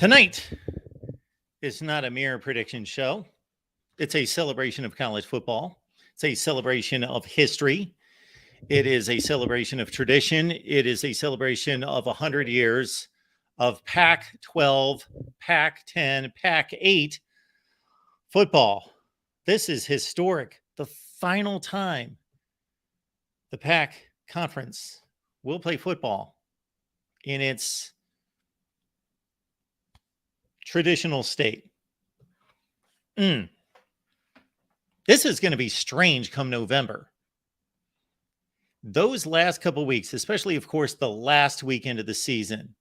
Tonight is not a mere prediction show. It's a celebration of college football. It's a celebration of history. It is a celebration of tradition. It is a celebration of 100 years of Pac 12, Pac 10, Pac 8 football. This is historic. The final time the Pac conference will play football in its traditional state. This is going to be strange come November. Those last couple weeks, especially, of course, the last weekend of the season,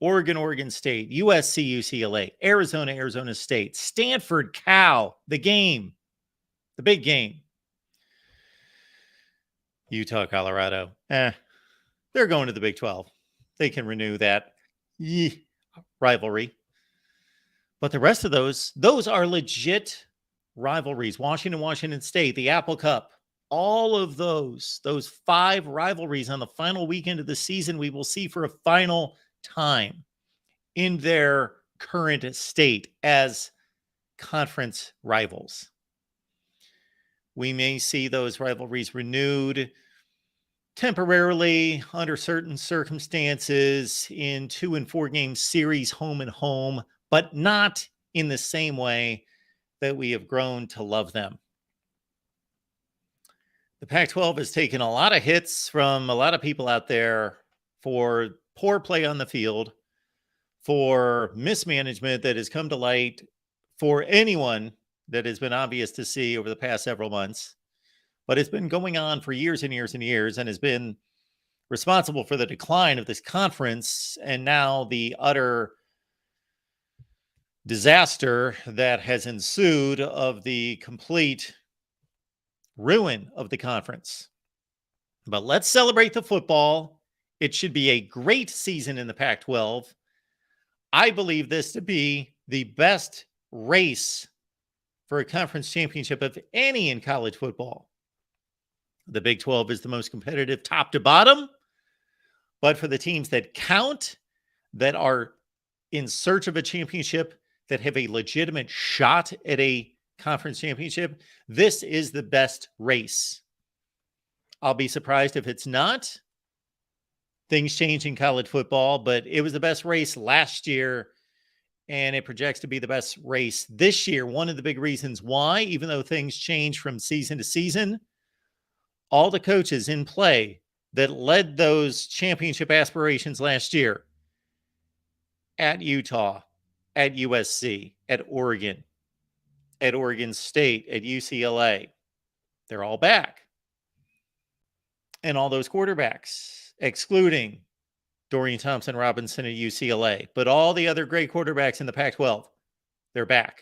Oregon State, USC, UCLA, Arizona State, Stanford, Cal, the game, the big game. Utah, Colorado, they're going to the Big 12. They can renew that rivalry. But the rest of those are legit rivalries. Washington State, the Apple Cup, all of those 5 rivalries on the final weekend of the season, we will see for a final time in their current state as conference rivals. We may see those rivalries renewed temporarily under certain circumstances in 2 and 4 game series, home and home, but not in the same way that we have grown to love them. The Pac-12 has taken a lot of hits from a lot of people out there for poor play on the field, for mismanagement that has come to light for anyone that has been obvious to see over the past several months. But it's been going on for years and years and years and has been responsible for the decline of this conference and now the utter disaster that has ensued of the complete ruin of the conference. But let's celebrate the football. It should be a great season in the Pac-12. I believe this to be the best race for a conference championship of any in college football. The Big 12 is the most competitive top to bottom, but for the teams that count, that are in search of a championship, that have a legitimate shot at a conference championship, this is the best race. I'll be surprised if it's not. Things change in college football, but it was the best race last year, and it projects to be the best race this year. One of the big reasons why, even though things change from season to season, all the coaches in play that led those championship aspirations last year at Utah, at USC, at Oregon State, at UCLA, they're all back. And all those quarterbacks, excluding Dorian Thompson-Robinson at UCLA, but all the other great quarterbacks in the Pac-12, they're back.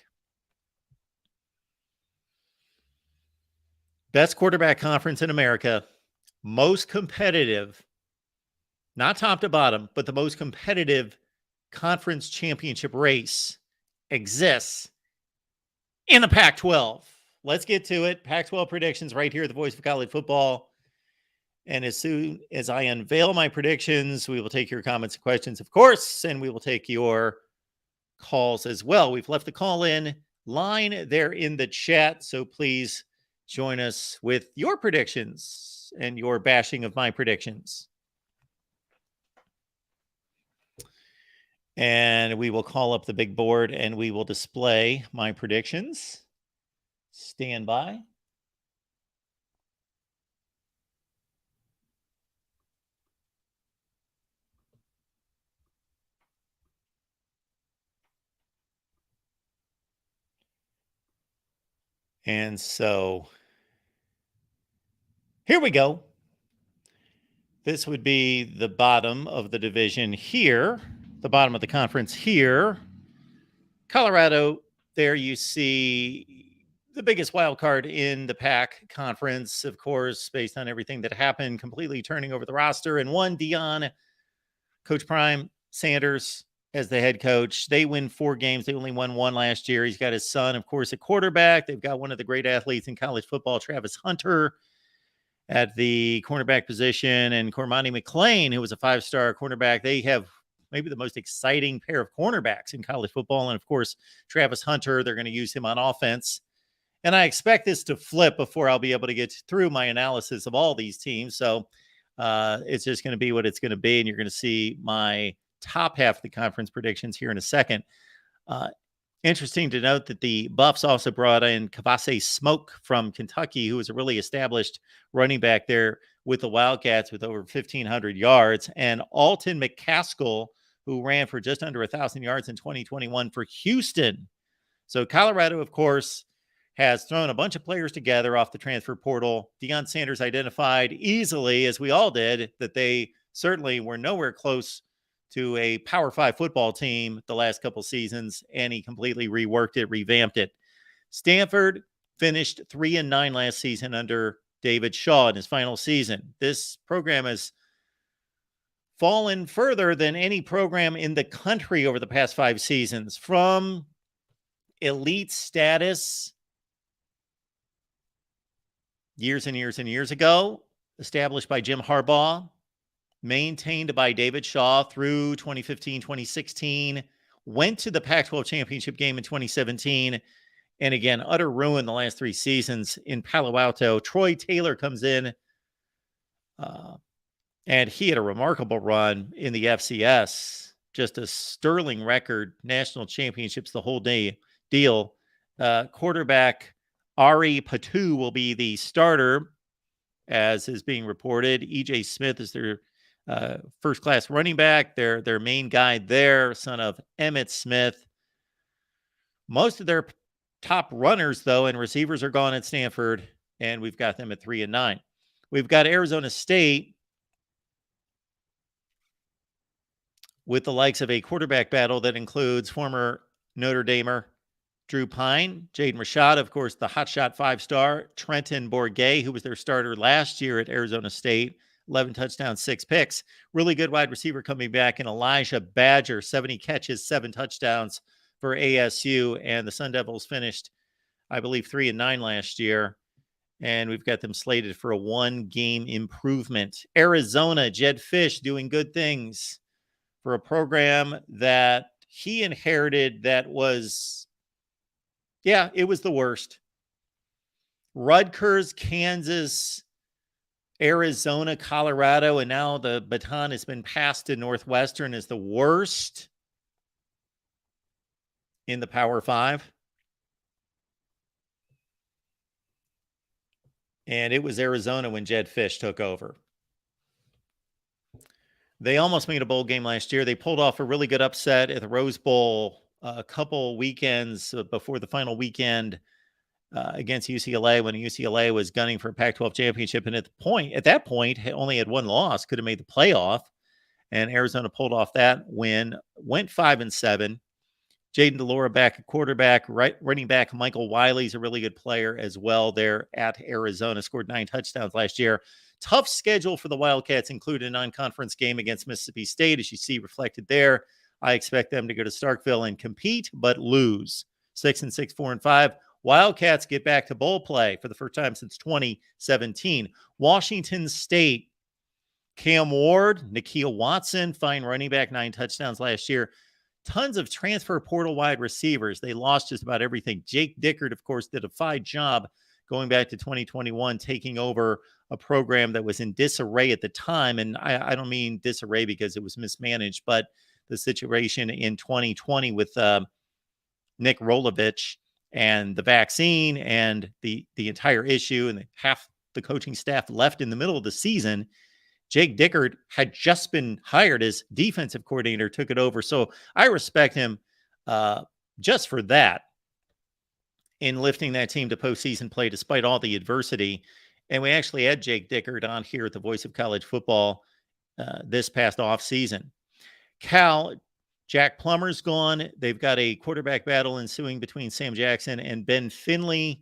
Best quarterback conference in America, most competitive, not top to bottom, but the most competitive conference championship race exists in the Pac-12. Let's get to it. Pac-12 predictions right here at the Voice of College Football. And as soon as I unveil my predictions, we will take your comments and questions, of course, and we will take your calls as well. We've left the call-in line there in the chat, so please join us with your predictions and your bashing of my predictions. And we will call up the big board and we will display my predictions. Stand by. And so here we go. This would be the bottom of the division here, the bottom of the conference here. Colorado, there you see the biggest wild card in the Pac conference, of course, based on everything that happened, completely turning over the roster. And one, Coach Prime Sanders as the head coach. They win 4 games. They only won 1 last year. He's got his son, of course, at quarterback. They've got one of the great athletes in college football, Travis Hunter, at the cornerback position, and Cormani McClain, who was a 5-star cornerback. They have maybe the most exciting pair of cornerbacks in college football. And of course, Travis Hunter, they're going to use him on offense. And I expect this to flip before I'll be able to get through my analysis of all these teams. So it's just going to be what it's going to be. And you're going to see my top half of the conference predictions here in a second. Interesting to note that the Buffs also brought in Kavase Smoke from Kentucky, who was a really established running back there with the Wildcats with over 1,500 yards, and Alton McCaskill, who ran for just under 1,000 yards in 2021 for Houston. So Colorado, of course, has thrown a bunch of players together off the transfer portal. Deion Sanders identified easily, as we all did, that they certainly were nowhere close to a Power 5 football team the last couple seasons, and he completely reworked it, revamped it. Stanford finished 3-9 last season under David Shaw in his final season. This program has fallen further than any program in the country over the past 5 seasons, from elite status years and years and years ago, established by Jim Harbaugh, maintained by David Shaw through 2015, 2016, went to the Pac-12 championship game in 2017, and again, utter ruin the last 3 seasons in Palo Alto. Troy Taylor comes in, and he had a remarkable run in the FCS, just a sterling record, national championships, the whole deal. Quarterback Ari Patu will be the starter, as is being reported. E.J. Smith is their first-class running back, their main guy there, son of Emmitt Smith. Most of their top runners, though, and receivers are gone at Stanford, and we've got them at 3-9. We've got Arizona State with the likes of a quarterback battle that includes former Notre Damer Drew Pine, Jaden Rashad, of course, the hotshot 5-star, Trenton Bourguet, who was their starter last year at Arizona State, 11 touchdowns, 6 picks. Really good wide receiver coming back, and Elijah Badger, 70 catches, 7 touchdowns for ASU. And the Sun Devils finished, I believe, 3-9 last year. And we've got them slated for a 1-game improvement. Arizona, Jed Fish doing good things for a program that he inherited that was, yeah, it was the worst. Rutgers, Kansas, Arizona, Colorado, and now the baton has been passed to Northwestern as the worst in the Power 5. And it was Arizona when Jed Fish took over. They almost made a bowl game last year. They pulled off a really good upset at the Rose Bowl a couple weekends before the final weekend against UCLA, when UCLA was gunning for a Pac-12 championship. And at that point, only had 1 loss, could have made the playoff. And Arizona pulled off that win, went 5-7. Jaden DeLora back at quarterback, running back Michael Wiley's a really good player as well there at Arizona, scored 9 touchdowns last year. Tough schedule for the Wildcats, including a non-conference game against Mississippi State, as you see reflected there. I expect them to go to Starkville and compete, but lose. 6-6, 4-5. Wildcats get back to bowl play for the first time since 2017. Washington State, Cam Ward, Nikhil Watson, fine running back, 9 touchdowns last year. Tons of transfer portal wide receivers. They lost just about everything. Jake Dickert, of course, did a fine job going back to 2021, taking over a program that was in disarray at the time. And I don't mean disarray because it was mismanaged, but the situation in 2020 with Nick Rolovich and the vaccine and the entire issue, and half the coaching staff left in the middle of the season. Jake Dickert had just been hired as defensive coordinator, took it over. So I respect him just for that, in lifting that team to postseason play despite all the adversity. And we actually had Jake Dickert on here at the Voice of College Football this past offseason. Cal, Jack Plummer's gone. They've got a quarterback battle ensuing between Sam Jackson and Ben Finley,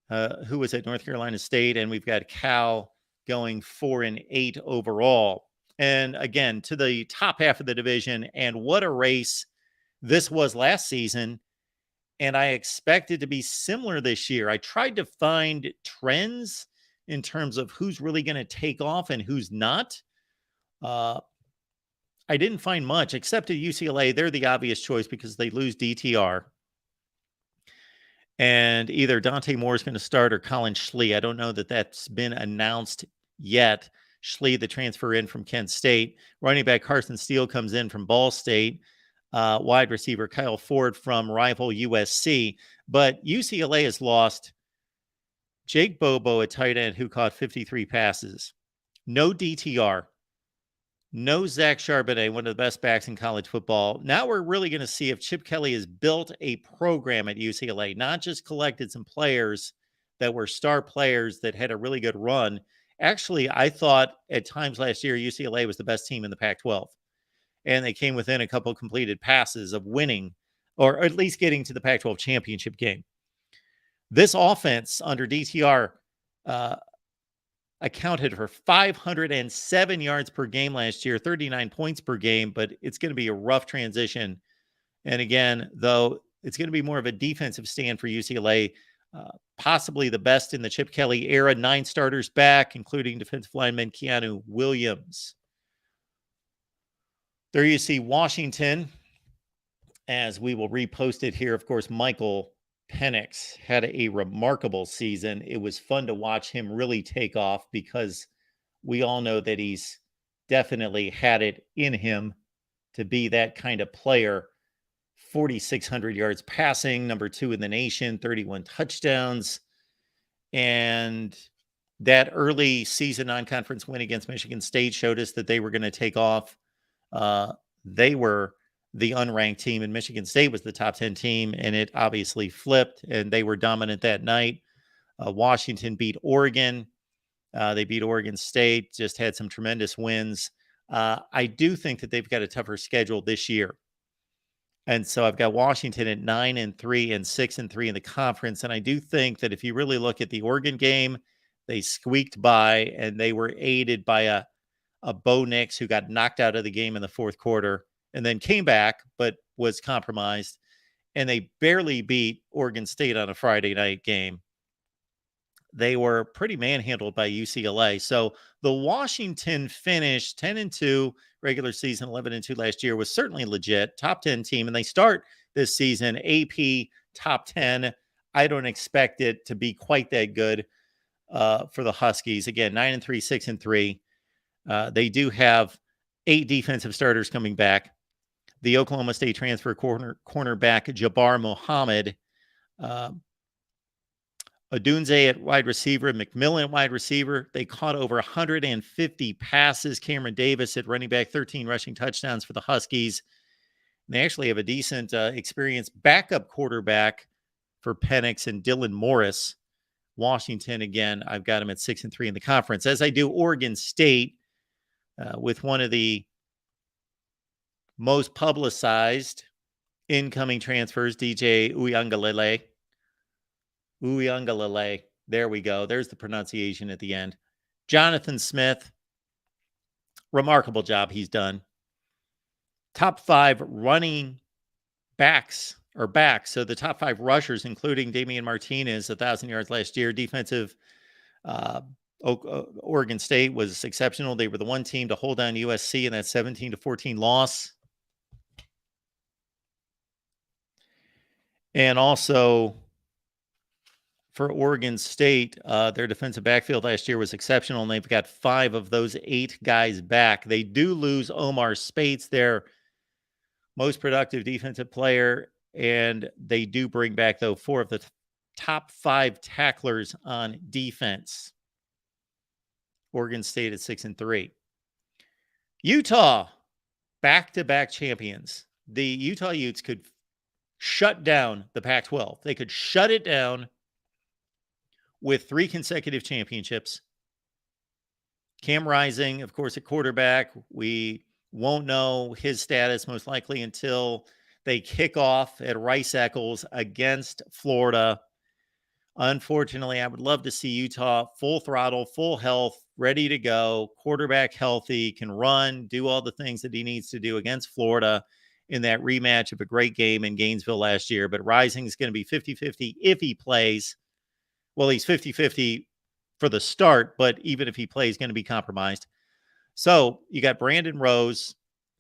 who was at North Carolina State. And we've got Cal going 4-8 overall. And again, to the top half of the division, and what a race this was last season. And I expect it to be similar this year. I tried to find trends in terms of who's really going to take off and who's not. I didn't find much except at UCLA. They're the obvious choice because they lose DTR. And either Dante Moore is going to start or Colin Schley. I don't know that that's been announced yet. Schley, the transfer in from Kent State. Running back Carson Steele comes in from Ball State. Wide receiver Kyle Ford from rival USC. But UCLA has lost Jake Bobo, a tight end who caught 53 passes. No DTR. No Zach Charbonnet, one of the best backs in college football. Now we're really going to see if Chip Kelly has built a program at UCLA, not just collected some players that were star players that had a really good run. Actually, I thought at times last year UCLA was the best team in the Pac-12, and they came within a couple completed passes of winning or at least getting to the Pac-12 championship game. This offense under DTR accounted for 507 yards per game last year, 39 points per game, but it's going to be a rough transition. And again, though, it's going to be more of a defensive stand for UCLA, possibly the best in the Chip Kelly era. 9 starters back, including defensive lineman Keanu Williams. There you see Washington, as we will repost it here. Of course, Michael Penix had a remarkable season. It was fun to watch him really take off because we all know that he's definitely had it in him to be that kind of player. 4,600 yards passing, number 2 in the nation, 31 touchdowns. And that early season non-conference win against Michigan State showed us that they were going to take off. They were the unranked team, and Michigan State was the top 10 team, and it obviously flipped, and they were dominant that night. Washington beat Oregon. They beat Oregon State, just had some tremendous wins. I do think that they've got a tougher schedule this year. And so I've got Washington at 9-3 and 6-3 in the conference. And I do think that if you really look at the Oregon game, they squeaked by, and they were aided by a Bo Nix who got knocked out of the game in the fourth quarter and then came back, but was compromised. And they barely beat Oregon State on a Friday night game. They were pretty manhandled by UCLA. So the Washington finish 10-2, regular season 11-2 last year, was certainly legit. Top 10 team. And they start this season AP top 10. I don't expect it to be quite that good for the Huskies. Again, 9-3, 6-3. They do have 8 defensive starters coming back. The Oklahoma State transfer cornerback Jabbar Muhammad, Odunze at wide receiver, McMillan at wide receiver. They caught over 150 passes. Cameron Davis at running back, 13 rushing touchdowns for the Huskies. And they actually have a decent, experienced backup quarterback for Penix and Dylan Morris. Washington, again, I've got them at 6-3 in the conference, as I do Oregon State, with one of the most publicized incoming transfers, DJ Uiagalelei. Uiagalelei. There we go. There's the pronunciation at the end. Jonathan Smith. Remarkable job he's done. Top 5 running backs are back. So the top 5 rushers, including Damian Martinez, 1,000 yards last year. Defensive, Oregon State was exceptional. They were the one team to hold down USC in that 17-14 loss. And also for Oregon State, their defensive backfield last year was exceptional, and they've got 5 of those 8 guys back. They do lose Omar Spates, their most productive defensive player, and they do bring back, though, 4 of the top 5 tacklers on defense. Oregon State at 6-3. Utah, back-to-back champions. The Utah Utes could shut down the Pac-12. They could shut it down with 3 consecutive championships. Cam Rising, of course, at quarterback. We won't know his status most likely until they kick off at Rice-Eccles against Florida. Unfortunately, I would love to see Utah full throttle, full health, ready to go, quarterback healthy, can run, do all the things that he needs to do against Florida in that rematch of a great game in Gainesville last year. But Rising is going to be 50-50 if he plays. Well, he's 50-50 for the start, but even if he plays, going to be compromised. So you got Brandon Rose,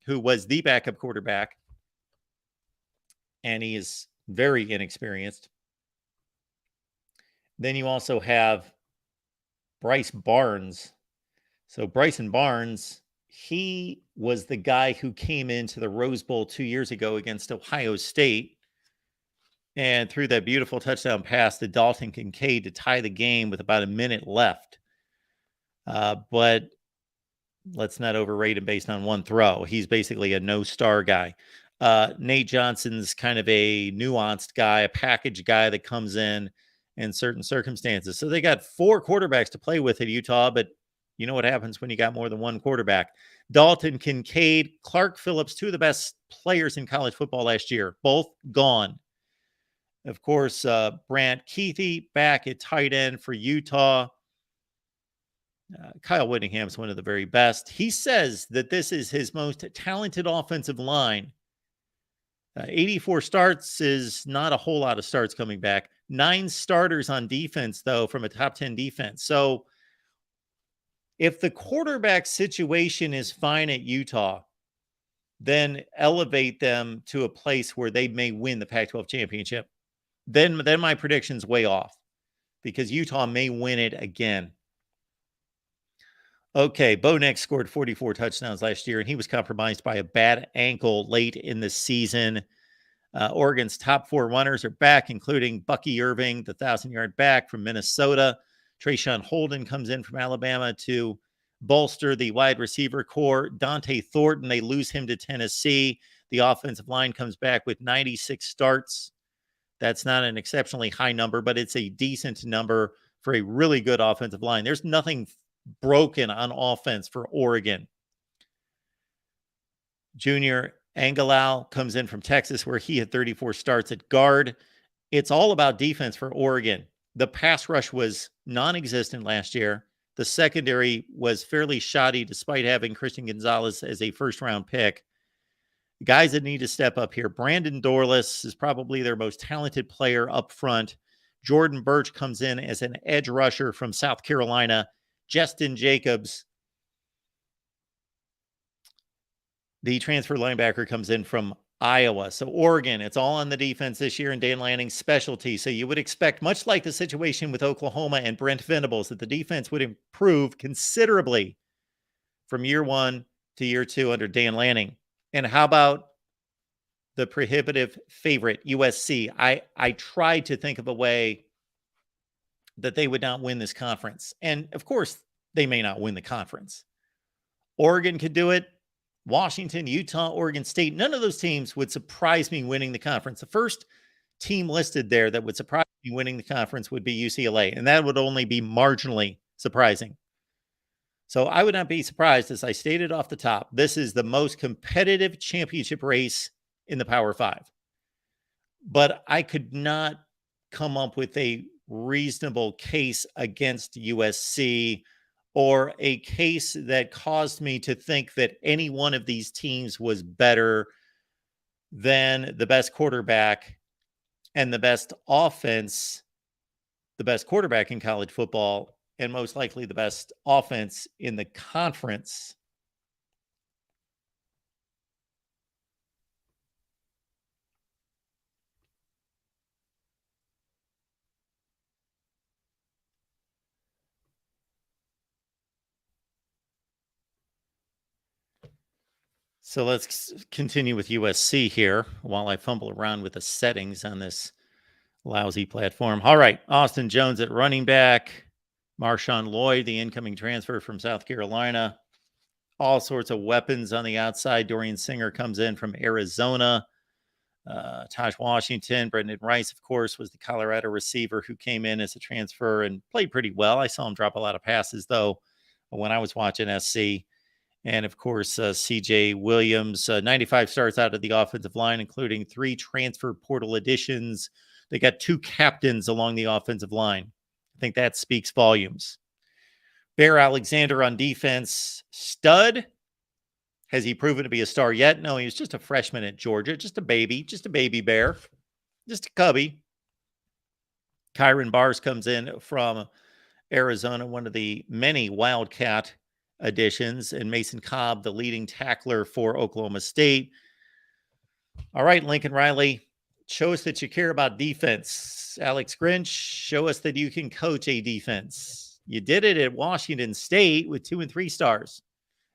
who was the backup quarterback, and he is very inexperienced. Then you also have Bryce Barnes. So Bryson Barnes, he was the guy who came into the Rose Bowl 2 years ago against Ohio State and threw that beautiful touchdown pass to Dalton Kincaid to tie the game with about a minute left. But let's not overrate him based on one throw. He's basically a no-star guy. Nate Johnson's kind of a nuanced guy, a package guy that comes in certain circumstances. So they got 4 quarterbacks to play with at Utah, but you know what happens when you got more than one quarterback. Dalton Kincaid, Clark Phillips, 2 of the best players in college football last year, both gone. Of course, Brant Keithy back at tight end for Utah. Kyle Whittingham's one of the very best. He says that this is his most talented offensive line. 84 starts is not a whole lot of starts coming back. 9 starters on defense, though, from a top 10 defense. So if the quarterback situation is fine at Utah, then elevate them to a place where they may win the Pac-12 championship. Then my prediction's way off because Utah may win it again. Okay, Bo Nix scored 44 touchdowns last year, and he was compromised by a bad ankle late in the season. Oregon's top 4 runners are back, including Bucky Irving, the 1,000-yard back from Minnesota. Trayshawn Holden comes in from Alabama to bolster the wide receiver core. Dante Thornton, they lose him to Tennessee. The offensive line comes back with 96 starts. That's not an exceptionally high number, but it's a decent number for a really good offensive line. There's nothing broken on offense for Oregon. Junior Angelau comes in from Texas, where he had 34 starts at guard. It's all about defense for Oregon. The pass rush was non-existent last year. The secondary was fairly shoddy despite having Christian Gonzalez as a first-round pick. Guys that need to step up here. Brandon Dorlus is probably their most talented player up front. Jordan Birch comes in as an edge rusher from South Carolina. Justin Jacobs, the transfer linebacker, comes in from Iowa. So Oregon, it's all on the defense this year, and Dan Lanning's specialty. So you would expect, much like the situation with Oklahoma and Brent Venables, that the defense would improve considerably from year 1 to year 2 under Dan Lanning. And how about the prohibitive favorite, USC? I tried to think of a way that they would not win this conference. And of course, they may not win the conference. Oregon could do it. Washington, Utah, Oregon State, none of those teams would surprise me winning the conference. The first team listed there that would surprise me winning the conference would be UCLA, and that would only be marginally surprising. So I would not be surprised, as I stated off the top, this is the most competitive championship race in the Power 5. But I could not come up with a reasonable case against USC or a case that caused me to think that any one of these teams was better than the best quarterback and the best offense, the best quarterback in college football, and most likely the best offense in the conference. So let's continue with USC here while I fumble around with the settings on this lousy platform. All right, Austin Jones at running back. Marshawn Lloyd, the incoming transfer from South Carolina. All sorts of weapons on the outside. Dorian Singer comes in from Arizona. Taj Washington, Brendan Rice, of course, was the Colorado receiver who came in as a transfer and played pretty well. I saw him drop a lot of passes, though, when I was watching SC. And, of course, C.J. Williams, 95 starts out of the offensive line, including 3 transfer portal additions. They got 2 captains along the offensive line. I think that speaks volumes. Bear Alexander on defense, stud. Has he proven to be a star yet? No, he was just a freshman at Georgia, just a baby bear, just a cubby. Kyron Bars comes in from Arizona, one of the many Wildcat additions, and Mason Cobb, the leading tackler for Oklahoma State. All right, Lincoln Riley, show us that you care about defense. Alex Grinch, show us that you can coach a defense. You did it at Washington State with 2 and 3 stars.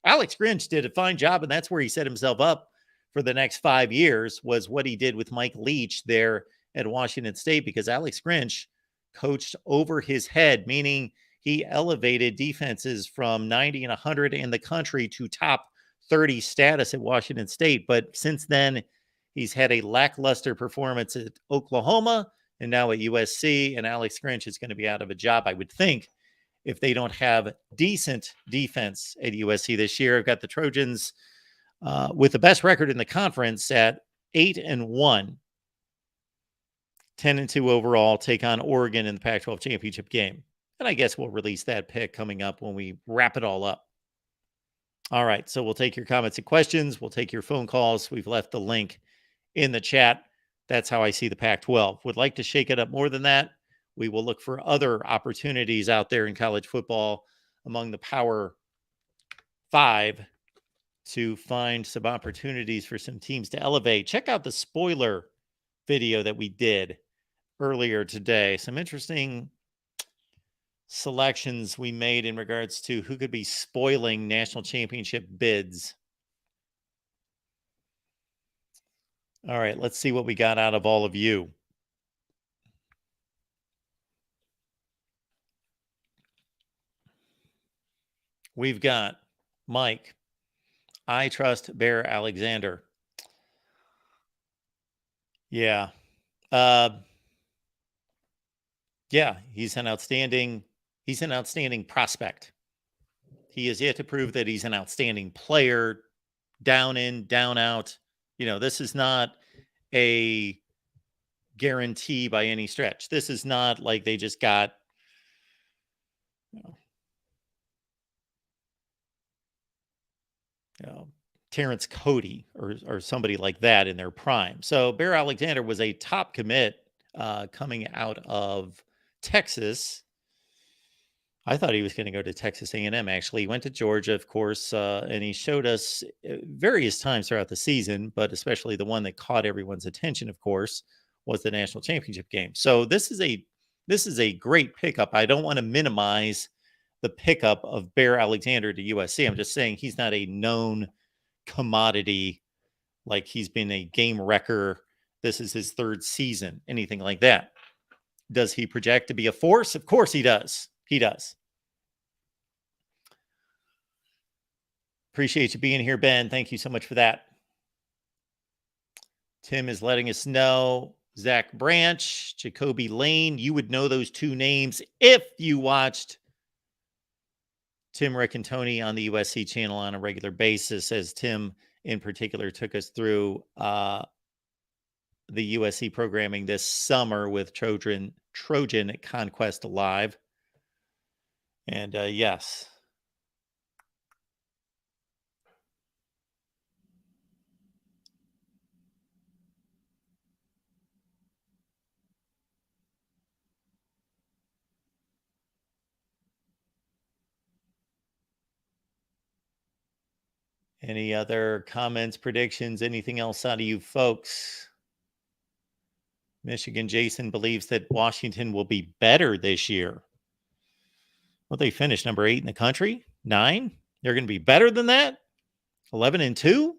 Alex Grinch did a fine job, and that's where he set himself up for the next 5 years, was what he did with Mike Leach there at Washington State, because Alex Grinch coached over his head, meaning he elevated defenses from 90 and 100 in the country to top 30 status at Washington State. But since then, he's had a lackluster performance at Oklahoma and now at USC, and Alex Grinch is going to be out of a job, I would think, if they don't have decent defense at USC this year. I've got the Trojans with the best record in the conference at 8-1, 10-2 overall, take on Oregon in the Pac-12 championship game. And I guess we'll release that pick coming up when we wrap it all up. All right, so we'll take your comments and questions. We'll take your phone calls. We've left the link in the chat. That's how I see the Pac-12. Would like to shake it up more than that. We will look for other opportunities out there in college football among the Power 5 to find some opportunities for some teams to elevate. Check out the spoiler video that we did earlier today. Some interesting selections we made in regards to who could be spoiling national championship bids. All right, let's see what we got out of all of you. We've got Mike. I trust Bear Alexander. Yeah. Yeah, he's an outstanding prospect. He is yet to prove that he's an outstanding player, down in, down out. You know, this is not a guarantee by any stretch. This is not like they just got, Terrence Cody or somebody like that in their prime. So Bear Alexander was a top commit coming out of Texas. I thought he was going to go to Texas A&M, actually. He went to Georgia, of course, and he showed us various times throughout the season, but especially the one that caught everyone's attention, of course, was the national championship game. So this is a great pickup. I don't want to minimize the pickup of Bear Alexander to USC. I'm just saying he's not a known commodity, like he's been a game wrecker. This is his 3rd season, anything like that. Does he project to be a force? Of course he does. He does. Appreciate you being here, Ben. Thank you so much for that. Tim is letting us know Zach Branch, Jacoby Lane. You would know those 2 names if you watched Tim Riccantoni on the USC channel on a regular basis, as Tim in particular took us through the USC programming this summer with Trojan Conquest Live. And yes. Any other comments, predictions, anything else out of you folks? Michigan Jason believes that Washington will be better this year. Well, they finished number 8 in the country, 9. They're going to be better than that. 11-2. Are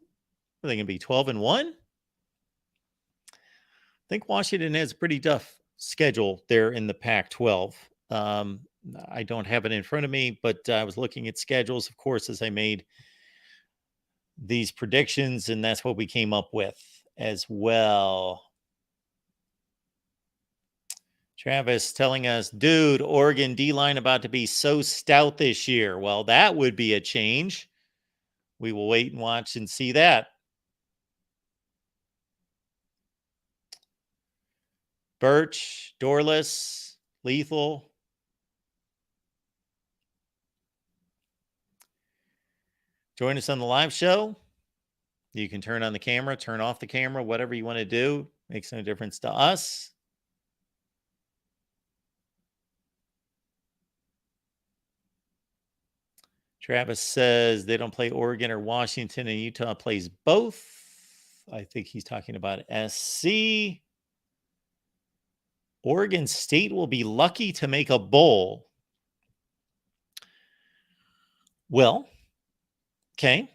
they going to be 12-1? I think Washington has a pretty tough schedule there in the Pac-12. I don't have it in front of me, but I was looking at schedules, of course, as I made these predictions, and that's what we came up with as well. Travis telling us, dude, Oregon D-line about to be so stout this year. Well, that would be a change. We will wait and watch and see that. Birch, Dorless, Lethal. Join us on the live show. You can turn on the camera, turn off the camera, whatever you want to do. Makes no difference to us. Travis says they don't play Oregon or Washington, and Utah plays both. I think he's talking about SC. Oregon State will be lucky to make a bowl. Well, okay.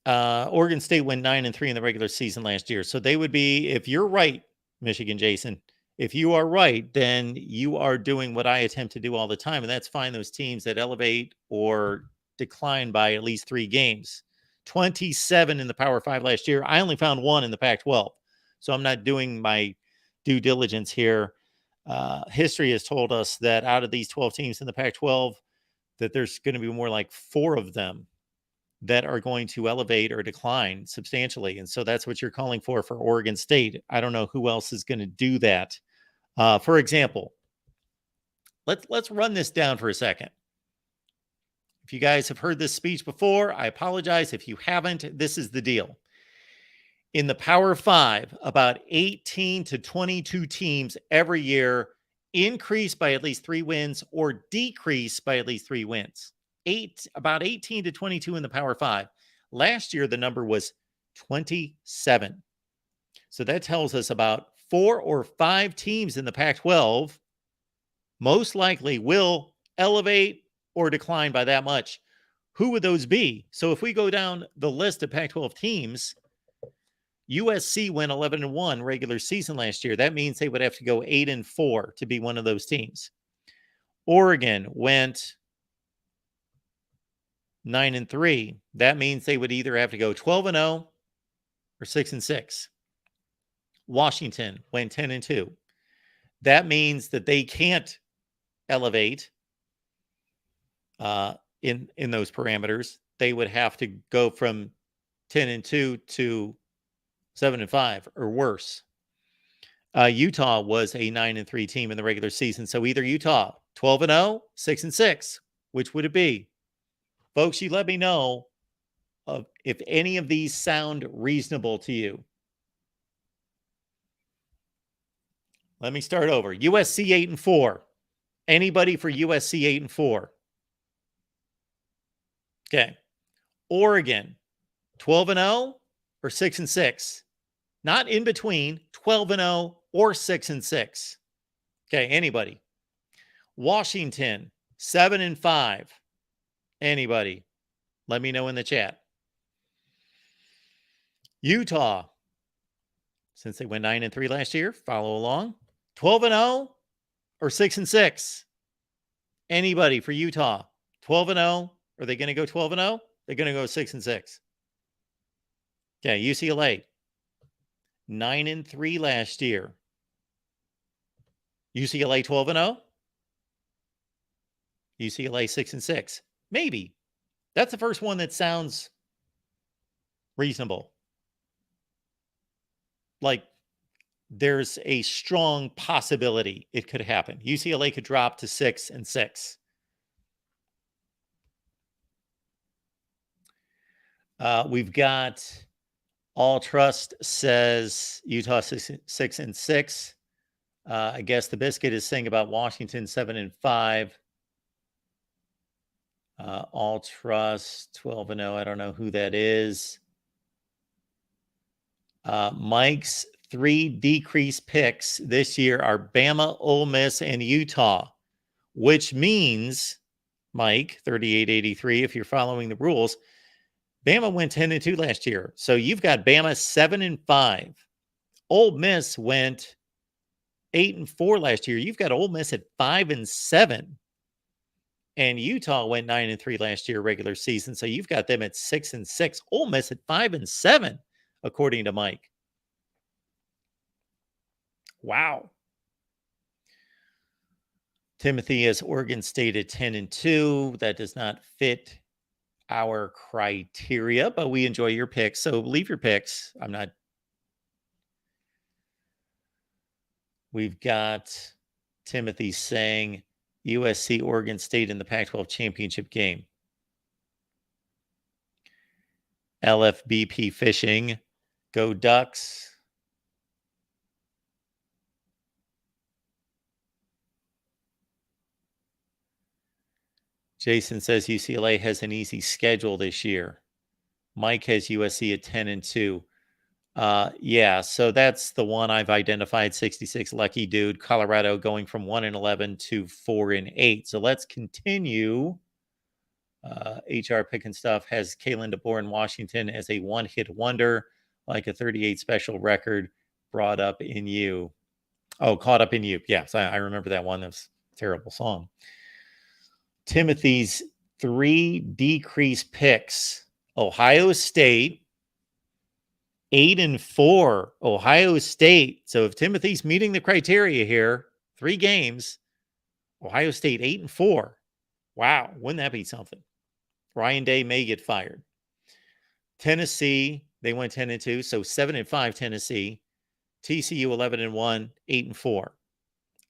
Oregon State went 9-3 in the regular season last year. So they would be, if you're right, Michigan Jason, if you are right, then you are doing what I attempt to do all the time. And that's find those teams that elevate or decline by at least 3 games. 27 in the Power 5 last year. I only found 1 in the Pac-12. So I'm not doing my due diligence here. History has told us that out of these 12 teams in the Pac-12, that there's going to be more like 4 of them that are going to elevate or decline substantially. And so that's what you're calling for Oregon State. I don't know who else is going to do that. For example, let's run this down for a second. If you guys have heard this speech before, I apologize. If you haven't, this is the deal. In the Power 5, about 18 to 22 teams every year increase by at least 3 wins or decrease by at least 3 wins. About 18 to 22 in the Power 5. Last year, the number was 27. So that tells us about 4 or 5 teams in the Pac-12 most likely will elevate or decline by that much. Who would those be? So if we go down the list of Pac-12 teams, USC went 11-1 regular season last year. That means they would have to go 8-4 to be one of those teams. Oregon went 9-3. That means they would either have to go 12-0 or 6-6. Washington went 10-2. That means that they can't elevate in those parameters. They would have to go from 10-2 to 7-5 or worse. Utah was a 9-3 team in the regular season. So either Utah 12-0, 6-6. Which would it be? Folks, you let me know if any of these sound reasonable to you. Let me start over. USC 8-4. Anybody for USC 8-4? Okay. Oregon 12-0 or 6-6? Not in between, 12-0 or 6-6. Okay, anybody? Washington 7-5. Anybody? Let me know in the chat. Utah, since they went 9-3 last year, follow along. 12-0 or 6-6? Anybody for Utah? 12-0? Are they going to go 12-0? They're going to go 6-6. Okay, UCLA 9-3 last year. UCLA 12-0? UCLA 6-6? Maybe. That's the first one that sounds reasonable. Like there's a strong possibility it could happen. UCLA could drop to 6-6. We've got All Trust says Utah 6-6. I guess the Biscuit is saying about Washington 7-5. All Trust 12-0. I don't know who that is. Mike's 3 decreased picks this year are Bama, Ole Miss, and Utah, which means, Mike, 3883, if you're following the rules, Bama went 10-2 last year. So you've got Bama 7-5. Ole Miss went 8-4 last year. You've got Ole Miss at 5-7. And Utah went 9-3 last year, regular season. So you've got them at 6-6. Ole Miss at 5-7, according to Mike. Wow. Timothy has Oregon State at 10-2. That does not fit our criteria, but we enjoy your picks. So leave your picks. We've got Timothy saying USC Oregon State in the Pac-12 championship game. LFBP Fishing. Go Ducks. Jason says UCLA has an easy schedule this year. Mike has USC at 10-2. Yeah, so that's the one I've identified. 66 lucky dude. Colorado going from 1-11 to 4-8. So let's continue. HR Picking Stuff has Kalen DeBoer in Washington as a one-hit wonder, like a 38 special record brought up in you. Oh, Caught Up in You. Yes, I remember that one. That's a terrible song. Timothy's 3 decreased picks. Ohio State, 8-4. Ohio State. So if Timothy's meeting the criteria here, 3 games, Ohio State 8-4. Wow, wouldn't that be something? Ryan Day may get fired. Tennessee, they went 10-2, so 7-5 Tennessee. TCU 11-1, 8-4.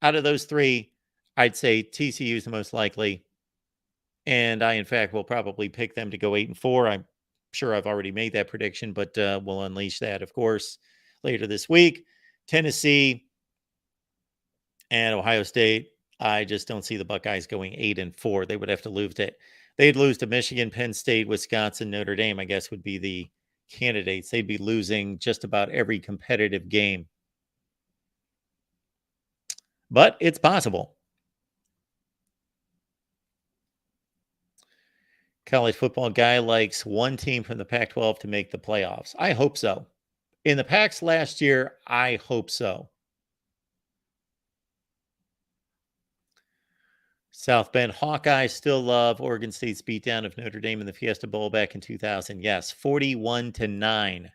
Out of those 3, I'd say TCU is the most likely. And I, in fact, will probably pick them to go 8-4. I'm sure I've already made that prediction, but we'll unleash that, of course, later this week. Tennessee and Ohio State, I just don't see the Buckeyes going 8-4. They would have to lose to, they'd lose to Michigan, Penn State, Wisconsin, Notre Dame, I guess would be the candidates. They'd be losing just about every competitive game. But it's possible. College football guy likes one team from the Pac-12 to make the playoffs. I hope so. In the Pacs last year, I hope so. South Bend Hawkeyes still love Oregon State's beatdown of Notre Dame in the Fiesta Bowl back in 2000. Yes, 41-9.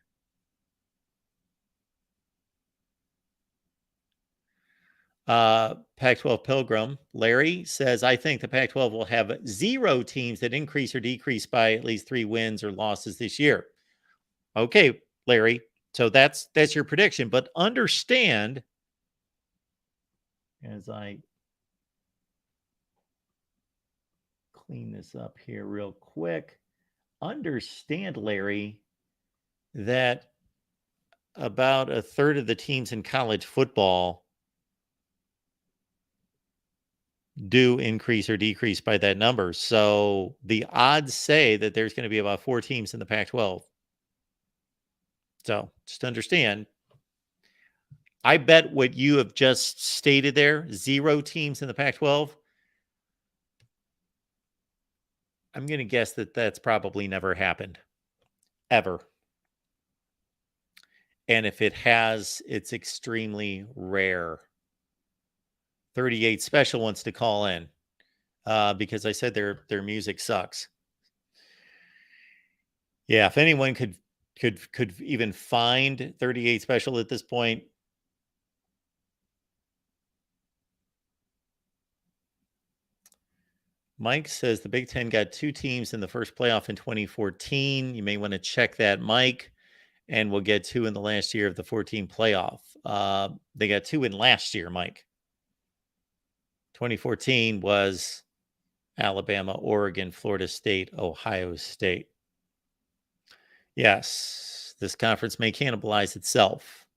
Pac-12 Pilgrim, Larry says, I think the Pac-12 will have 0 teams that increase or decrease by at least 3 wins or losses this year. Okay, Larry. So that's your prediction, but understand, as I clean this up here real quick, understand, Larry, that about a third of the teams in college football do increase or decrease by that number. So the odds say that there's going to be about 4 teams in the Pac-12. So just understand. I bet what you have just stated there, 0 teams in the Pac-12, I'm going to guess that that's probably never happened. Ever. And if it has, it's extremely rare. 38 Special wants to call in because I said their music sucks. Yeah, if anyone could even find 38 Special at this point. Mike says the Big Ten got 2 teams in the first playoff in 2014. You may want to check that, Mike. And we'll get 2 in the last year of the 14 playoff. They got 2 in last year, Mike. 2014 was Alabama, Oregon, Florida State, Ohio State. Yes, this conference may cannibalize itself.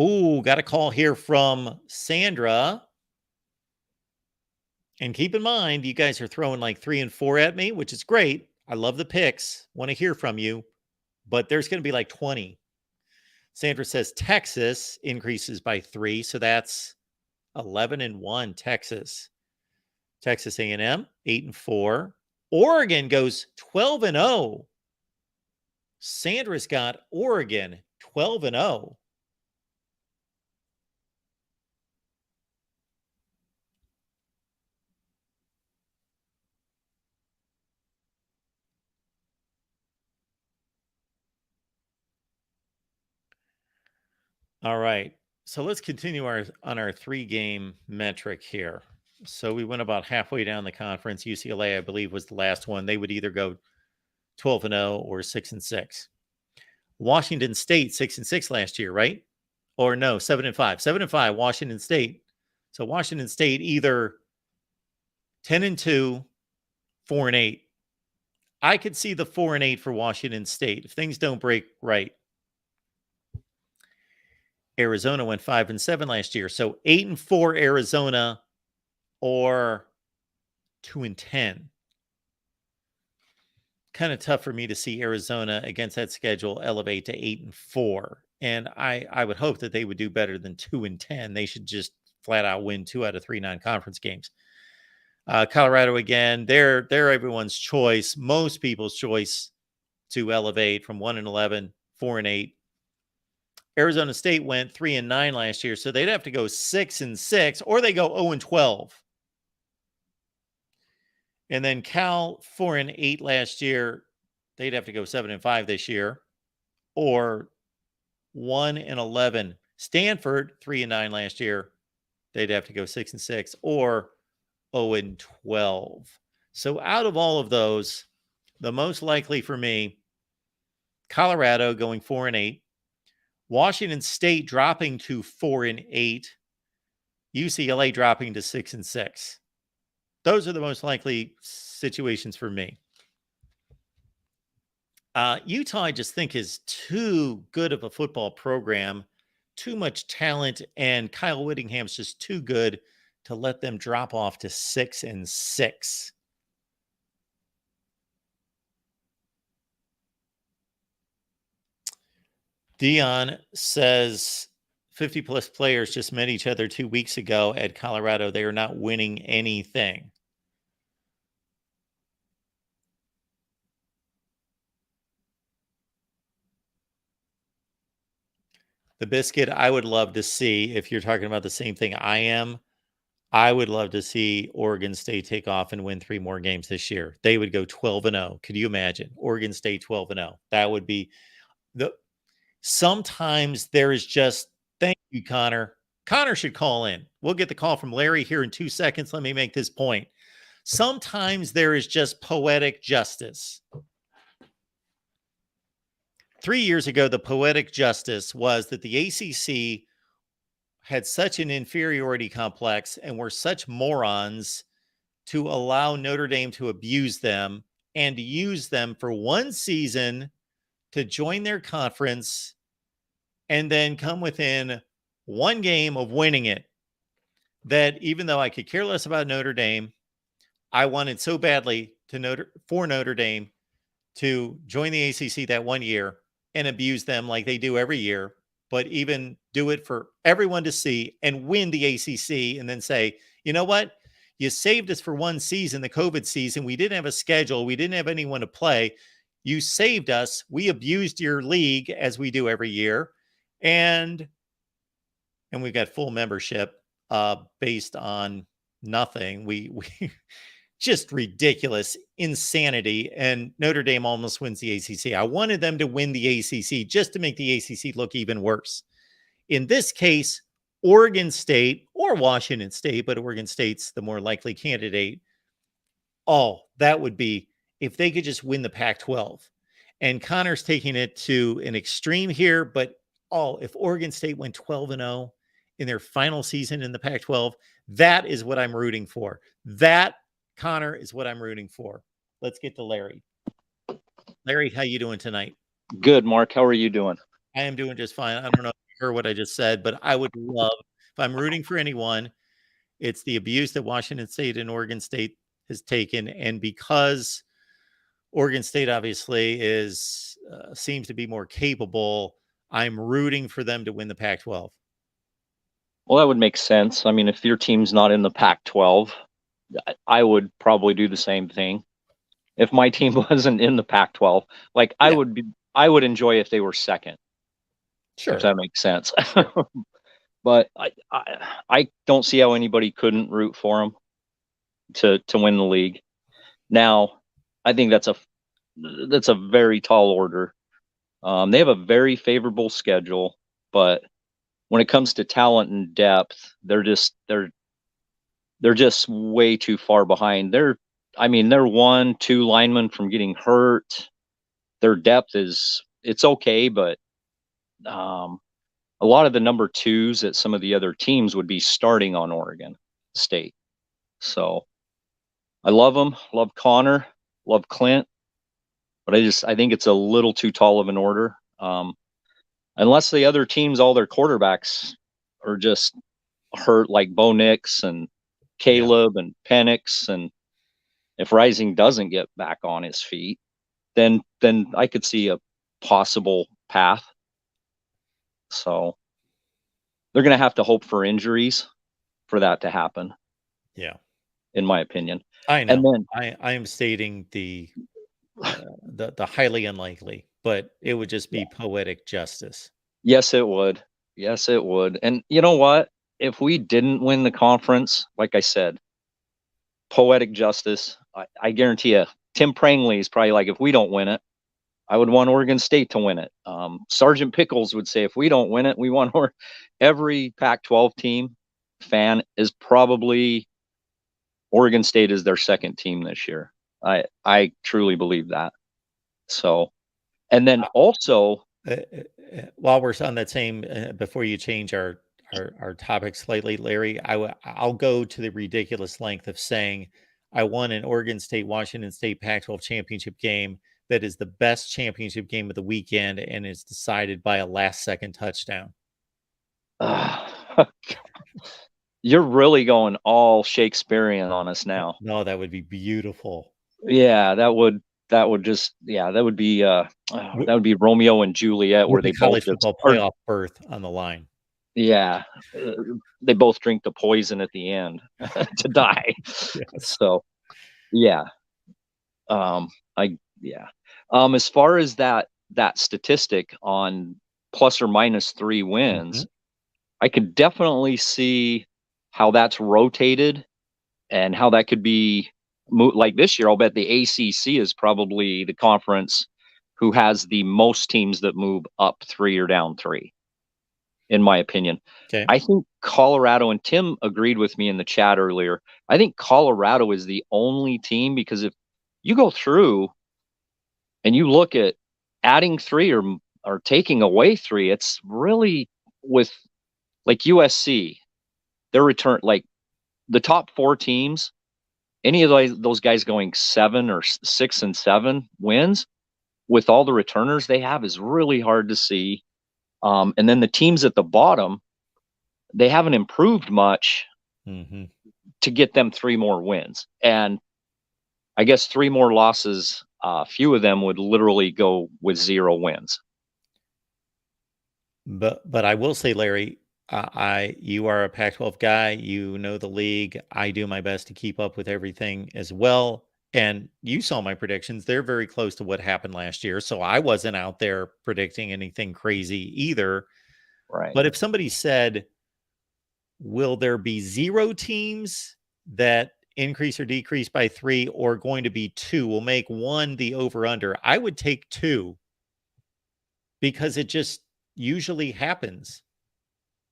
Ooh, got a call here from Sandra. And keep in mind, you guys are throwing like 3 and 4 at me, which is great. I love the picks. Want to hear from you. But there's going to be like 20. Sandra says Texas increases by 3. So that's 11-1 Texas. Texas A&M, 8-4. Oregon goes 12-0. Sandra's got Oregon 12-0. All right. So let's continue on our 3-game metric here. So we went about halfway down the conference. UCLA, I believe, was the last one. They would either go 12-0 or 6-6. Washington State 6-6 last year, right? Or no, 7-5. 7-5 Washington State. So Washington State either 10-2, 4-8. I could see the 4-8 for Washington State if things don't break right. Arizona went 5-7 last year. So 8-4 Arizona or 2-10. Kind of tough for me to see Arizona against that schedule elevate to 8-4. And I would hope that they would do better than 2-10. They should just flat out win 2 out of 3 non-conference games. Colorado again, they're everyone's choice, most people's choice to elevate from 1-11, 4-8. Arizona State went 3-9 last year, so they'd have to go 6-6, or they go 0-12. And then Cal 4-8 last year, they'd have to go 7-5 this year, or 1-11. Stanford 3-9 last year, they'd have to go 6-6, or 0-12. So out of all of those, the most likely for me, Colorado going 4-8, Washington State dropping to 4-8, UCLA dropping to 6-6. Those are the most likely situations for me. Utah, I just think, is too good of a football program, too much talent, and Kyle Whittingham's just too good to let them drop off to 6-6. Dion says 50-plus players just met each other 2 weeks ago at Colorado. They are not winning anything. The Biscuit, I would love to see, if you're talking about the same thing I am, I would love to see Oregon State take off and win 3 more games this year. They would go 12-0. Could you imagine? Oregon State 12-0. That would be the sometimes there is just thank you, Connor. Connor should call in. We'll get the call from Larry here in 2 seconds. Let me make this point. Sometimes there is just poetic justice. 3 years ago, the poetic justice was that the ACC had such an inferiority complex and were such morons to allow Notre Dame to abuse them and to use them for 1 season to join their conference and then come within 1 game of winning it. That even though I could care less about Notre Dame, I wanted so badly for Notre Dame to join the ACC that 1 year and abuse them like they do every year, but even do it for everyone to see and win the ACC and then say, you know what? You saved us for 1 season, the COVID season. We didn't have a schedule. We didn't have anyone to play. You saved us. We abused your league as we do every year. And we've got full membership based on nothing. We just ridiculous insanity. And Notre Dame almost wins the ACC. I wanted them to win the ACC just to make the ACC look even worse. In this case, Oregon State or Washington State, but Oregon State's the more likely candidate. Oh, that would be if they could just win the Pac-12. And Connor's taking it to an extreme here, but if Oregon State went 12-0 in their final season in the Pac-12, that is what I'm rooting for. That, Connor, is what I'm rooting for. Let's get to Larry. Larry, how you doing tonight? Good, Mark. How are you doing? I am doing just fine. I don't know if you heard what I just said, but I would love, if I'm rooting for anyone, it's the abuse that Washington State and Oregon State has taken. And because Oregon State obviously seems to be more capable, I'm rooting for them to win the Pac-12. Well, that would make sense. I mean, if your team's not in the Pac-12, I would probably do the same thing. If my team wasn't in the Pac-12, like I would enjoy if they were second. Sure. If that makes sense. But I don't see how anybody couldn't root for them to win the league. Now, I think that's a very tall order. They have a very favorable schedule, but when it comes to talent and depth, they're just way too far behind. They're 1-2 linemen from getting hurt. Their depth it's okay, but a lot of the number 2s at some of the other teams would be starting on Oregon State. So I love them, love Connor, love Clint, but I think it's a little too tall of an order. Unless the other teams, all their quarterbacks are just hurt, like Bo Nix and Caleb and Penix, and If Rising doesn't get back on its feet, then I could see a possible path. So they're going to have to hope for injuries for that to happen. Yeah, in my opinion. I And know. then I am stating the highly unlikely, but it would just be poetic justice. yes, it would. Yes, it would. And you know what? If we didn't win the conference, like I said, poetic justice, I guarantee you, Tim Prangley is probably like, if we don't win it, I would want Oregon State to win it. Sergeant Pickles would say, if we don't win it, we want every Pac-12 team fan is probably Oregon State is their second team this year. I truly believe that. So, and then also, While we're on that same, before you change our topic slightly, Larry, I'll go to the ridiculous length of saying I won an Oregon State Washington State Pac-12 championship game that is the best championship game of the weekend and is decided by a last second touchdown. you're really going all Shakespearean on us now. No, that would be beautiful. Yeah, that would just that would be Romeo and Juliet, where With they the both college just football playoff berth on the line. yeah, they both drink the poison at the end to die. Yes. So yeah, as far as that statistic on plus or minus 3 wins, I could definitely see how that's rotated and how that could be like this year. I'll bet the ACC is probably the conference who has the most teams that move up 3 or down 3, in my opinion. Okay. I think Colorado, and Tim agreed with me in the chat earlier, I think Colorado is the only team, because if you go through and you look at adding 3 or taking away 3, it's really with like USC, their return, like the top 4 teams, any of those guys going 7 or 6 and 7 wins with all the returners they have is really hard to see. And then the teams at the bottom, they haven't improved much to get them 3 more wins. And I guess 3 more losses, few of them would literally go with 0 wins. But I will say, Larry, you are a Pac-12 guy. You know the league. I do my best to keep up with everything as well. And you saw my predictions; they're very close to what happened last year. So I wasn't out there predicting anything crazy either. Right. But if somebody said, "Will there be 0 teams that increase or decrease by 3, or going to be 2? We'll make 1 the over/under." I would take 2 because it just usually happens.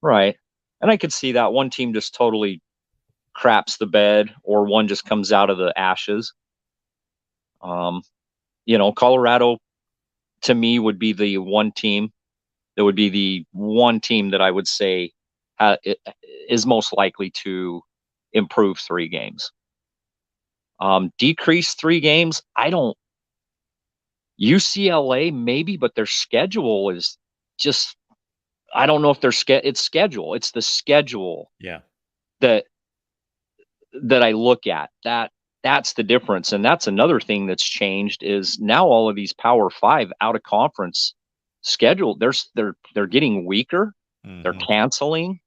Right. And I could see that one team just totally craps the bed, or one just comes out of the ashes. Colorado to me would be the one team that would be the one team that I would say is most likely to improve 3 games. Decrease 3 games, I don't. UCLA maybe, but their schedule is just, I don't know if it's schedule. It's the schedule that I look at. That's the difference. And that's another thing that's changed, is now all of these Power 5 out of conference schedule, they're getting weaker. They're canceling.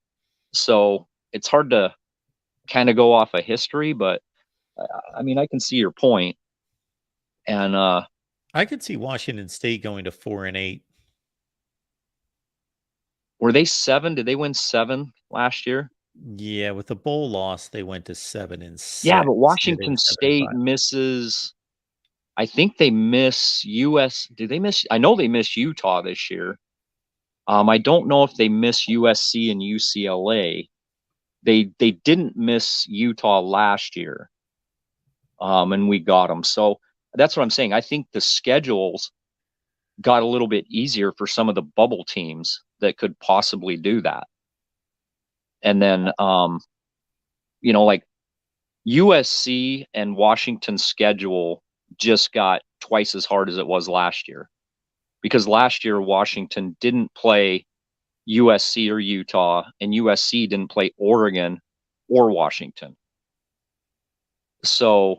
So it's hard to kind of go off of history, but I mean, I can see your point. And I could see Washington State going to 4-8. were they 7? Did they win 7 last year? Yeah, with the bowl loss, they went to 7-6. Yeah, but Yeah, Washington State misses. I think they miss US. Do they miss? I know they miss Utah this year. I don't know if they miss USC and UCLA. They didn't miss Utah last year, and we got them. So that's what I'm saying. I think the schedules got a little bit easier for some of the bubble teams that could possibly do that. And then, like USC and Washington's schedule just got twice as hard as it was last year, because last year Washington didn't play USC or Utah, and USC didn't play Oregon or Washington. So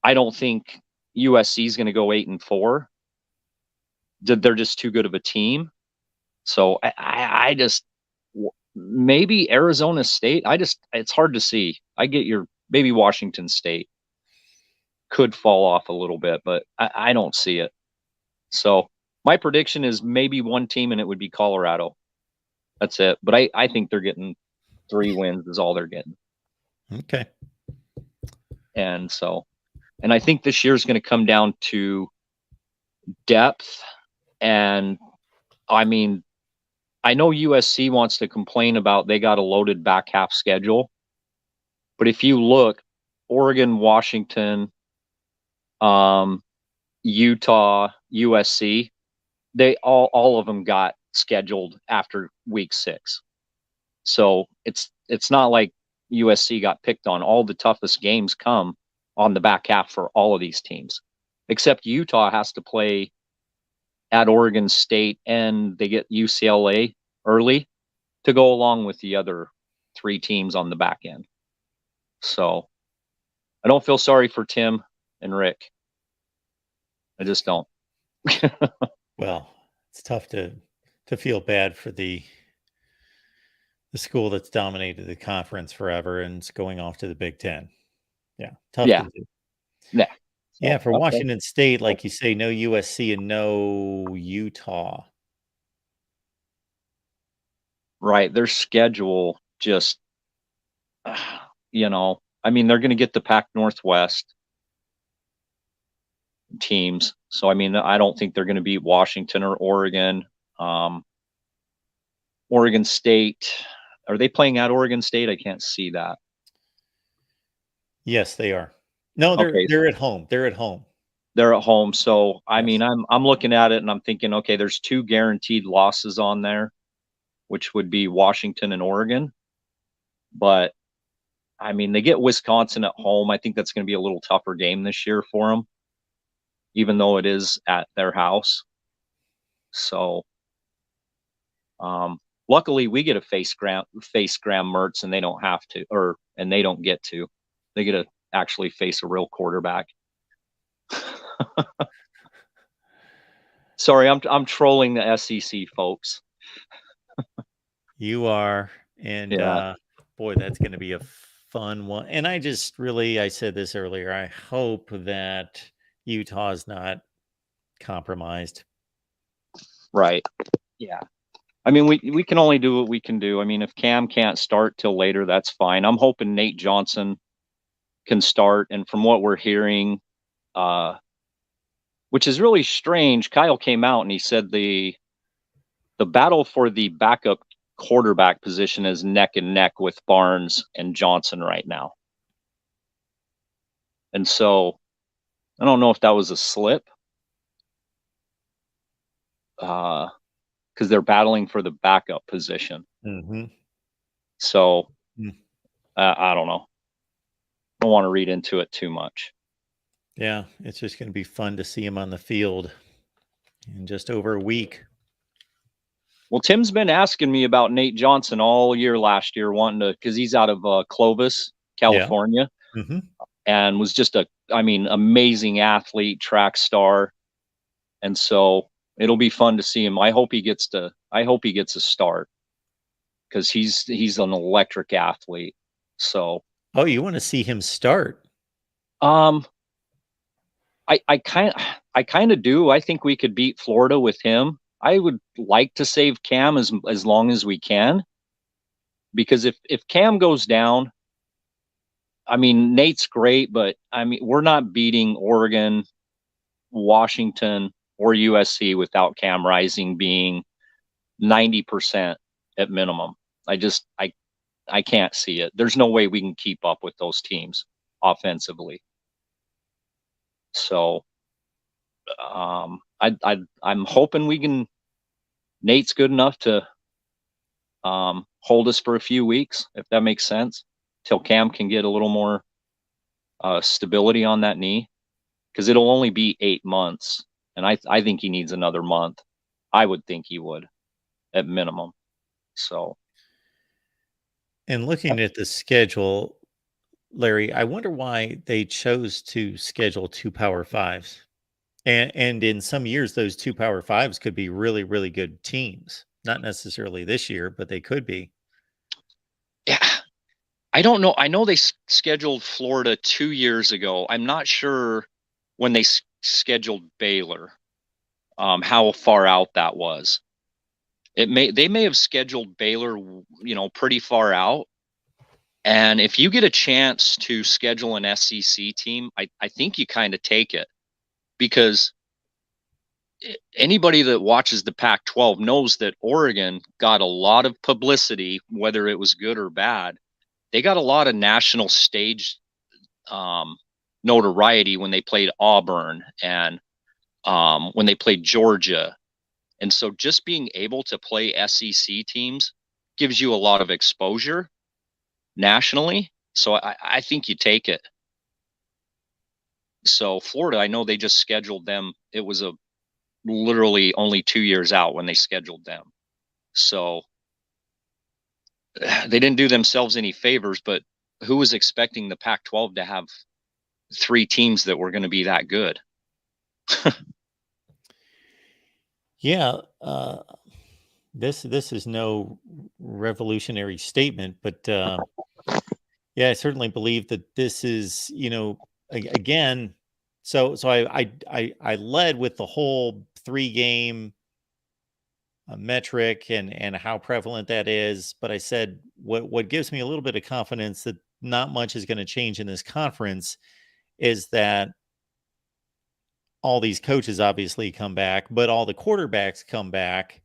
I don't think USC is going to go 8-4. They're just too good of a team. So I just maybe Arizona State. It's hard to see. I get your maybe Washington State could fall off a little bit, but I don't see it. So my prediction is maybe one team, and it would be Colorado. That's it. But I think they're getting 3 wins is all they're getting. Okay. And I think this year is going to come down to depth. And I mean, I know USC wants to complain about they got a loaded back half schedule. But if you look, Oregon, Washington, Utah, USC, they all of them got scheduled after week 6. So it's not like USC got picked on. All the toughest games come on the back half for all of these teams, except Utah has to play at Oregon State, and they get UCLA early to go along with the other 3 teams on the back end. So I don't feel sorry for Tim and Rick. I just don't. Well, it's tough to feel bad for the school that's dominated the conference forever and it's going off to the Big Ten. Yeah, tough Yeah. to do. Yeah. Yeah, for Washington State, like you say, no USC and no Utah. Right. Their schedule just, I mean, they're going to get the Pac Northwest teams. So, I mean, I don't think they're going to beat Washington or Oregon. Oregon State, are they playing at Oregon State? I can't see that. Yes, they are. No, they're at home. They're at home. They're at home. So, I mean, I'm looking at it and I'm thinking, okay, there's 2 guaranteed losses on there, which would be Washington and Oregon. But I mean, they get Wisconsin at home. I think that's going to be a little tougher game this year for them, even though it is at their house. So, luckily we get to face Graham Mertz, and they don't have to, and they don't get to. They get to actually face a real quarterback. Sorry, I'm trolling the SEC folks. You are, and Yeah. boy, that's going to be a fun one. And I said this earlier, I hope that Utah is not compromised. Right. Yeah. I mean, we can only do what we can do. I mean, if Cam can't start till later, that's fine. I'm hoping Nate Johnson can start. And from what we're hearing, which is really strange, Kyle came out and he said the battle for the backup quarterback position is neck and neck with Barnes and Johnson right now. And so I don't know if that was a slip, because they're battling for the backup position. Mm-hmm. So I don't know. I don't want to read into it too much. Yeah, it's just going to be fun to see him on the field in just over a week. Well, Tim's been asking me about Nate Johnson all year last year, wanting to, because he's out of Clovis, California, and was just amazing athlete, track star. And so it'll be fun to see him. I hope he gets a start, because he's an electric athlete. So. Oh, you want to see him start? I kind of do. I think we could beat Florida with him. I would like to save Cam as long as we can, because if Cam goes down, I mean, Nate's great, but I mean, we're not beating Oregon, Washington, or USC without Cam Rising being 90% at minimum. I can't see it. There's no way we can keep up with those teams offensively. So I'm hoping Nate's good enough to hold us for a few weeks, if that makes sense, till Cam can get a little more stability on that knee, because it'll only be 8 months, and I think he needs another month. I would think he would, at minimum. So. And looking at the schedule, Larry, I wonder why they chose to schedule 2 Power 5s. And in some years, those 2 Power 5s could be really, really good teams. Not necessarily this year, but they could be. Yeah, I don't know. I know they scheduled Florida 2 years ago. I'm not sure when they scheduled Baylor, how far out that was. They may have scheduled Baylor, pretty far out. And if you get a chance to schedule an SEC team, I think you kind of take it, because anybody that watches the Pac-12 knows that Oregon got a lot of publicity, whether it was good or bad. They got a lot of national stage notoriety when they played Auburn and when they played Georgia. And so just being able to play SEC teams gives you a lot of exposure nationally. So I think you take it. So Florida, I know they just scheduled them. It was literally only 2 years out when they scheduled them. So they didn't do themselves any favors, but who was expecting the Pac-12 to have 3 teams that were going to be that good? Yeah, this is no revolutionary statement, but yeah, I certainly believe that this is, again. So I led with the whole 3-game metric and how prevalent that is, but I said what gives me a little bit of confidence that not much is going to change in this conference is that all these coaches obviously come back, but all the quarterbacks come back.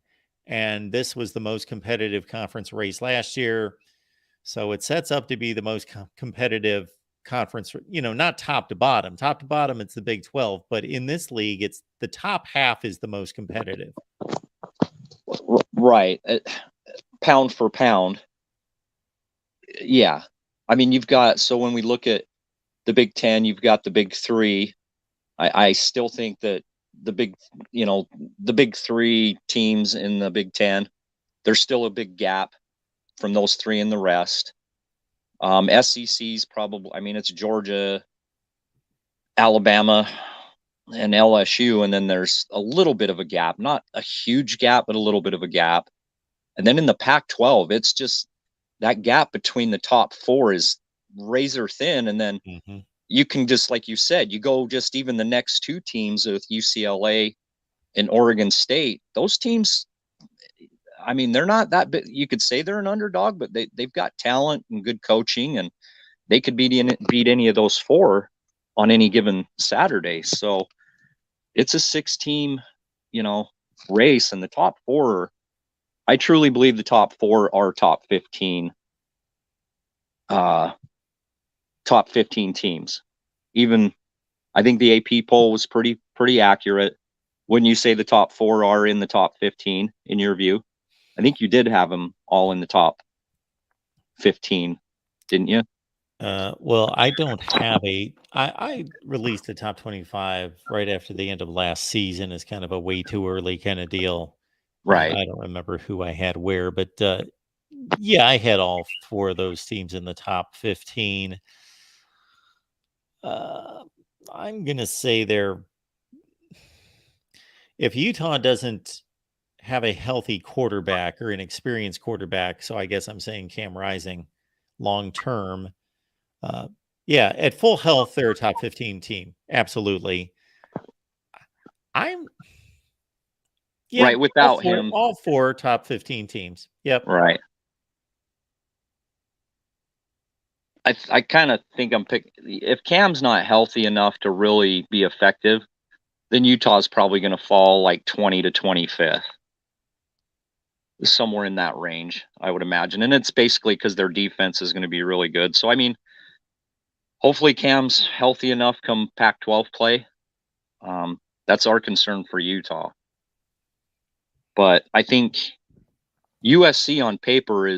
And this was the most competitive conference race last year. So it sets up to be the most competitive conference, not top to bottom. Top to bottom, it's the Big 12. But in this league, it's the top half is the most competitive. Right. Pound for pound. Yeah. I mean, so when we look at the Big 10, you've got the Big 3. I still think that the big 3 teams in the Big 10, there's still a big gap from those 3 and the rest. SEC's probably, I mean, it's Georgia, Alabama, and LSU, and then there's a little bit of a gap, not a huge gap, but a little bit of a gap. And then in the Pac-12, it's just that gap between the top 4 is razor thin, and then you can just, like you said, you go just even the next 2 teams with UCLA and Oregon State. Those teams, I mean, they're not that big. You could say they're an underdog, but they've got talent and good coaching, and they could beat any of those 4 on any given Saturday. So it's a 6-team, race, and the top 4. I truly believe the top 4 are top 15 teams. Even I think the AP poll was pretty accurate. Wouldn't you say the top 4 are in the top 15 in your view? I think you did have them all in the top 15, didn't you? Well, I don't have I released the top 25 right after the end of last season as kind of a way too early kind of deal. Right. I don't remember who I had where, but yeah, I had all 4 of those teams in the top 15. I'm going to say if Utah doesn't have a healthy quarterback or an experienced quarterback, so I guess I'm saying Cam Rising long term. Yeah, at full health, they're a top 15 team. Absolutely. I'm right, without him. All 4 top 15 teams. Yep. Right. I kind of think I'm picking, if Cam's not healthy enough to really be effective, then Utah's probably going to fall like 20 to 25th. Somewhere in that range, I would imagine. And it's basically because their defense is going to be really good. So, I mean, hopefully Cam's healthy enough come Pac-12 play. That's our concern for Utah. But I think USC on paper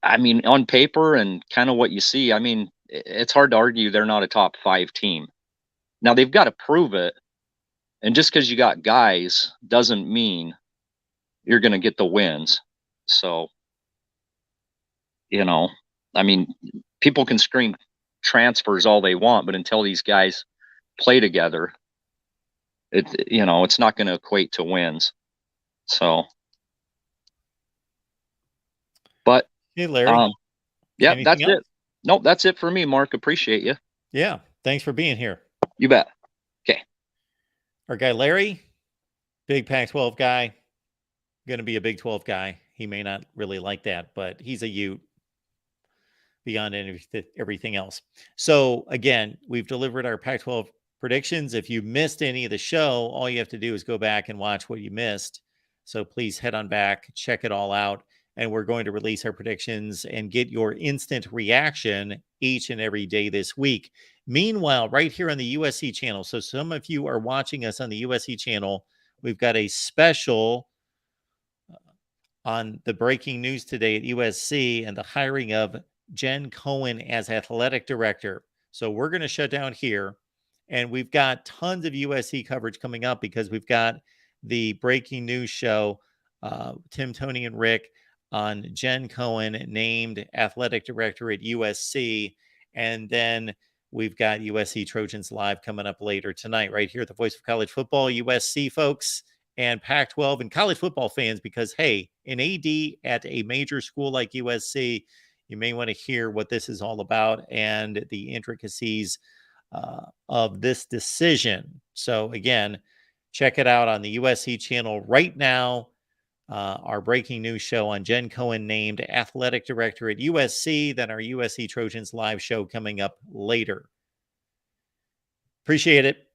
on paper and kind of what you see, I mean, it's hard to argue they're not a top 5 team. Now, they've got to prove it. And just because you got guys doesn't mean you're going to get the wins. So, I mean, people can scream transfers all they want, but until these guys play together, it's not going to equate to wins. So, but Hey, Larry. yeah, Anything that's else? it. Nope, that's it for me, Mark. Appreciate you. Yeah. Thanks for being here. You bet. Okay. Our guy Larry, big Pac-12 guy, going to be a Big 12 guy. He may not really like that, but he's a Ute beyond everything else. So again, we've delivered our Pac-12 predictions. If you missed any of the show, all you have to do is go back and watch what you missed. So please head on back, check it all out, and we're going to release our predictions and get your instant reaction each and every day this week. Meanwhile, right here on the USC channel, so some of you are watching us on the USC channel, we've got a special on the breaking news today at USC and the hiring of Jen Cohen as athletic director. So we're going to shut down here. And we've got tons of USC coverage coming up because we've got the breaking news show, Tim, Tony, and Rick on Jen Cohen named athletic director at USC. And then we've got USC Trojans Live coming up later tonight, right here at the Voice of College Football. USC folks and Pac-12 and college football fans, because, hey, an AD at a major school like USC, you may want to hear what this is all about and the intricacies of this decision. So again, check it out on the USC channel right now. Our breaking news show on Jen Cohen named athletic director at USC, then our USC Trojans live show coming up later. Appreciate it.